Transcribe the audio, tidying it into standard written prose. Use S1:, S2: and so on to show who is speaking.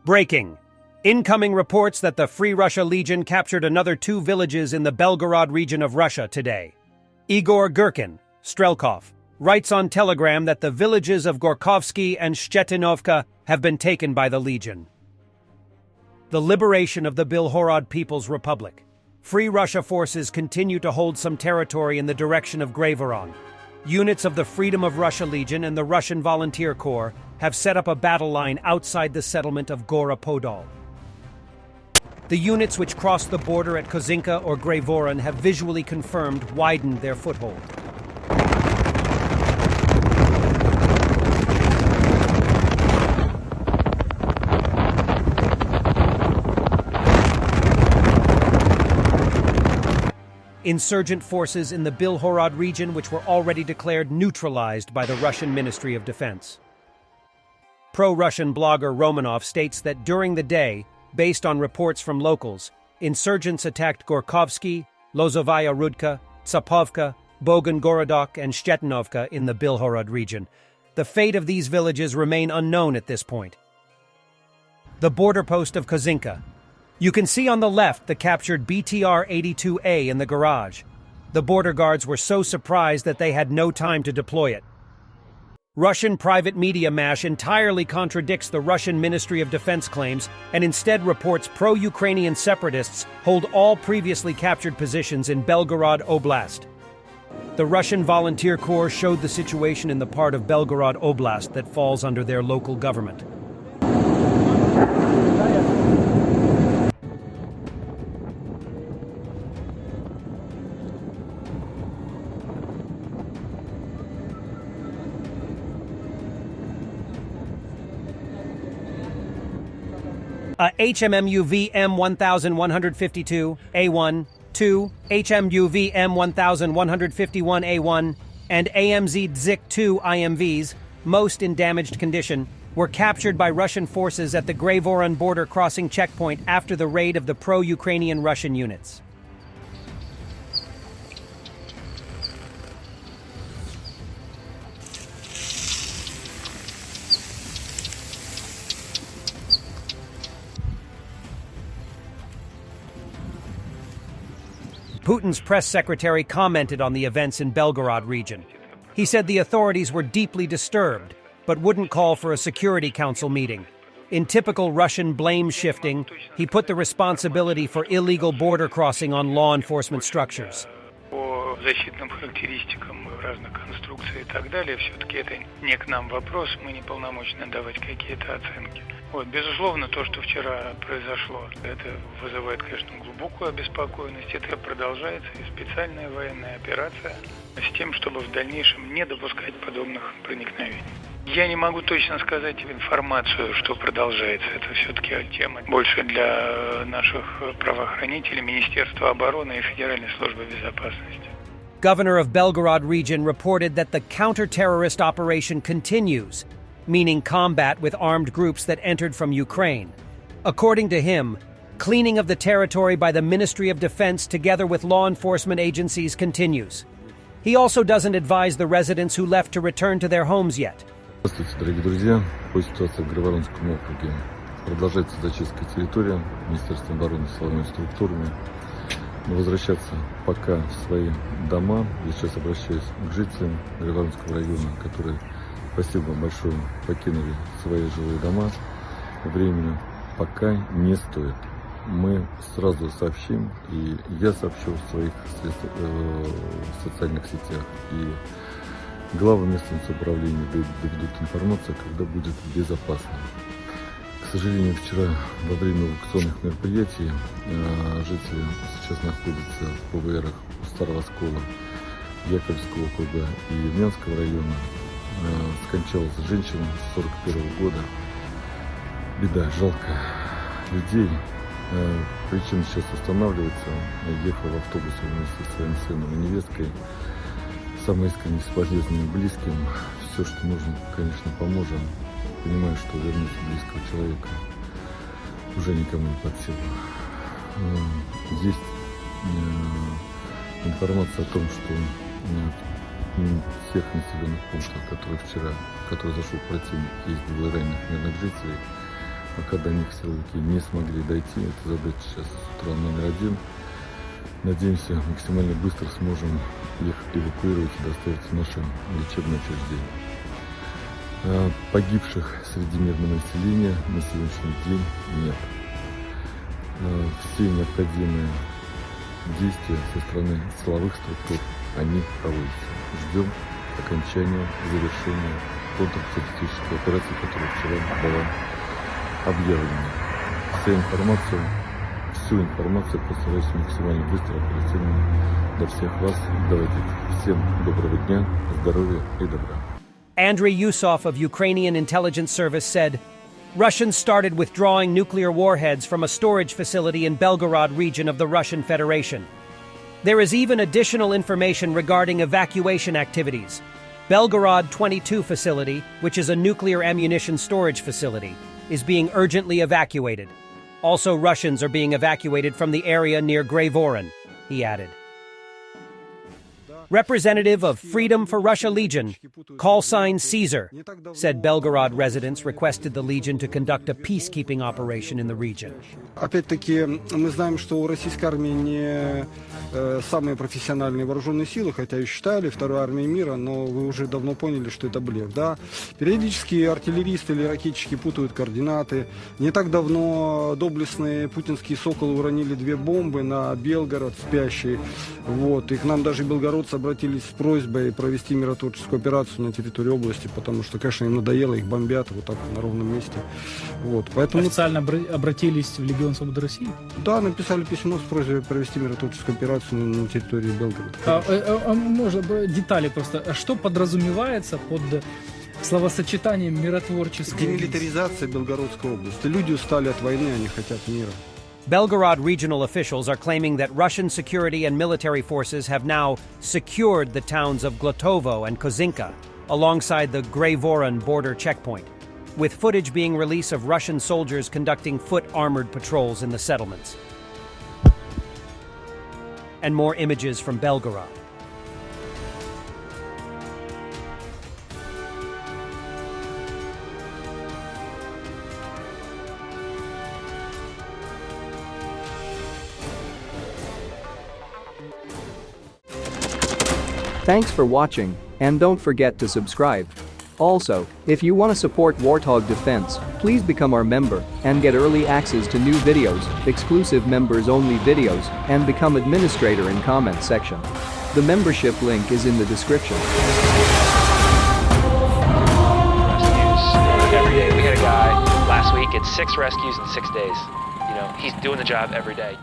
S1: Breaking. Incoming reports that the Free Russia Legion captured another 2 villages in the Belgorod region of Russia today. Igor Gherkin, Strelkov, writes on Telegram that the villages of Gorkovsky and Shtetinovka have been taken by the Legion. The liberation of the Belgorod People's Republic. Free Russia forces continue to hold some territory in the direction of Belgorod. Units of the Freedom of Russia Legion and the Russian Volunteer Corps have set up a battle line outside the settlement of Gora Podol. The units which crossed the border at Kozinka or Belgorod have visually confirmed widened their foothold. Insurgent forces in the Belgorod region which were already declared neutralized by the Russian Ministry of Defense. Pro-Russian blogger Romanov states that during the day, based on reports from locals, insurgents attacked Gorkovsky, Lozovaya Rudka, Tsapovka, Bogan-Gorodok, and Shtetinovka in the Belgorod region. The fate of these villages remain unknown at this point. The border post of Kozinka. You can see on the left the captured BTR-82A in the garage. The border guards were so surprised that they had no time to deploy it. Russian private media MASH entirely contradicts the Russian Ministry of Defense claims and instead reports pro-Ukrainian separatists hold all previously captured positions in Belgorod Oblast. The Russian Volunteer Corps showed the situation in the part of Belgorod Oblast that falls under their local government. HMMUV M1152 A1, 2, HMUV M1151 A1, and AMZ Dzik-2 IMVs, most in damaged condition, were captured by Russian forces at the Belgorod border crossing checkpoint after the raid of the pro-Ukrainian Russian units. Putin's press secretary commented on the events in Belgorod region. He said the authorities were deeply disturbed, but wouldn't call for a Security Council meeting. In typical Russian blame shifting, he put the responsibility for illegal border crossing on law enforcement structures.
S2: Защитным характеристикам разных конструкций и так далее, все-таки это не к нам вопрос, мы не полномочны давать какие-то оценки. Безусловно, то, что вчера произошло, это вызывает, конечно, глубокую обеспокоенность. Это продолжается и специальная военная операция с тем, чтобы в дальнейшем не допускать подобных проникновений. Я не могу точно сказать информацию, что продолжается. Это все-таки тема больше для наших правоохранителей, Министерства обороны и Федеральной службы безопасности.
S1: Governor of Belgorod region reported that the counter-terrorist operation continues, meaning combat with armed groups that entered from Ukraine. According to him, cleaning of the territory by the Ministry of Defense together with law enforcement agencies continues. He also doesn't advise the residents who left to return to their homes yet.
S3: Здравствуйте, дорогие друзья. По ситуации в Белгородском округе продолжается зачистка территории Министерством обороны силовыми структурами. Но возвращаться пока в свои дома. Я сейчас обращаюсь к жителям Белгородского района, которые, спасибо большое, покинули свои жилые дома. Временно пока не стоит. Мы сразу сообщим, и я сообщу в своих социальных сетях. И главы местного управления доведут информацию, когда будет безопасно. К сожалению, вчера во время эвакуационных мероприятий жители сейчас находятся в ПВРах Старого Оскола, Яковлевского округа и Евнянского района. Скончалась женщина 41 года. Беда, жалко людей. Причина сейчас устанавливается. Ехал в автобусе вместе со своим сыном и невесткой. Самое искреннее соболезнование близким. Все, что нужно, конечно, поможем. Понимаю, что вернуть близкого человека уже никому не под силу. Есть информация о том, что в тех населенных пунктах, которые зашел противник, есть двое раненых мирных жителей. пока до них силовики не смогли дойти. Это задача сейчас с утра номер 1. Надеемся, максимально быстро сможем их эвакуировать и доставить в наше лечебное учреждение. Погибших среди мирного населения на сегодняшний день нет. Все необходимые действия со стороны силовых структур, они проводятся. Ждем окончания, завершения контртеррористической операции, которая вчера была объявлена. Всю информацию постараюсь максимально быстро, оперативно до всех вас доводить. Всем доброго дня, здоровья и добра.
S1: Andrei Yusov of Ukrainian Intelligence Service said, Russians started withdrawing nuclear warheads from a storage facility in Belgorod region of the Russian Federation. There is even additional information regarding evacuation activities. Belgorod 22 facility, which is a nuclear ammunition storage facility, is being urgently evacuated. Also, Russians are being evacuated from the area near Gravoron, he added. Representative of Freedom for Russia Legion, call sign Caesar, said Belgorod residents requested the Legion to conduct a peacekeeping operation in the region.
S4: Опять-таки, мы знаем, что у российской армии не самые профессиональные вооруженные силы, хотя и считали второй армией мира, но вы уже давно поняли, что это блеф, да? Периодически артиллеристы или ракетчики путают координаты. Не так давно доблестные путинские «Соколы» уронили 2 бомбы на Белгород спящий. Вот. И к нам даже белгородцы обратились с просьбой провести миротворческую операцию на территории области, потому что, конечно, им надоело, их бомбят вот так на ровном месте. Вот. Поэтому...
S5: Официально обратились в Легион Свободы России?
S4: Да, написали письмо с просьбой провести миротворческую операцию на территории Белгорода.
S5: Можно детали просто. Что подразумевается под словосочетанием миротворческой?
S4: Демилитаризация Белгородской области. Люди устали от войны, они хотят мира.
S1: Belgorod regional officials are claiming that Russian security and military forces have now secured the towns of Glotovo and Kozinka, alongside the Gravoron border checkpoint, with footage being released of Russian soldiers conducting foot-armored patrols in the settlements. And more images from Belgorod.
S6: Thanks for watching, and don't forget to subscribe. Also, if you want to support Warthog Defense, please become our member and get early access to new videos, exclusive members-only videos, and become administrator in comment section. The membership link is in the description.
S7: Rescues every day. We had a guy last week, it's 6 rescues in 6 days. You know, he's doing the job every day.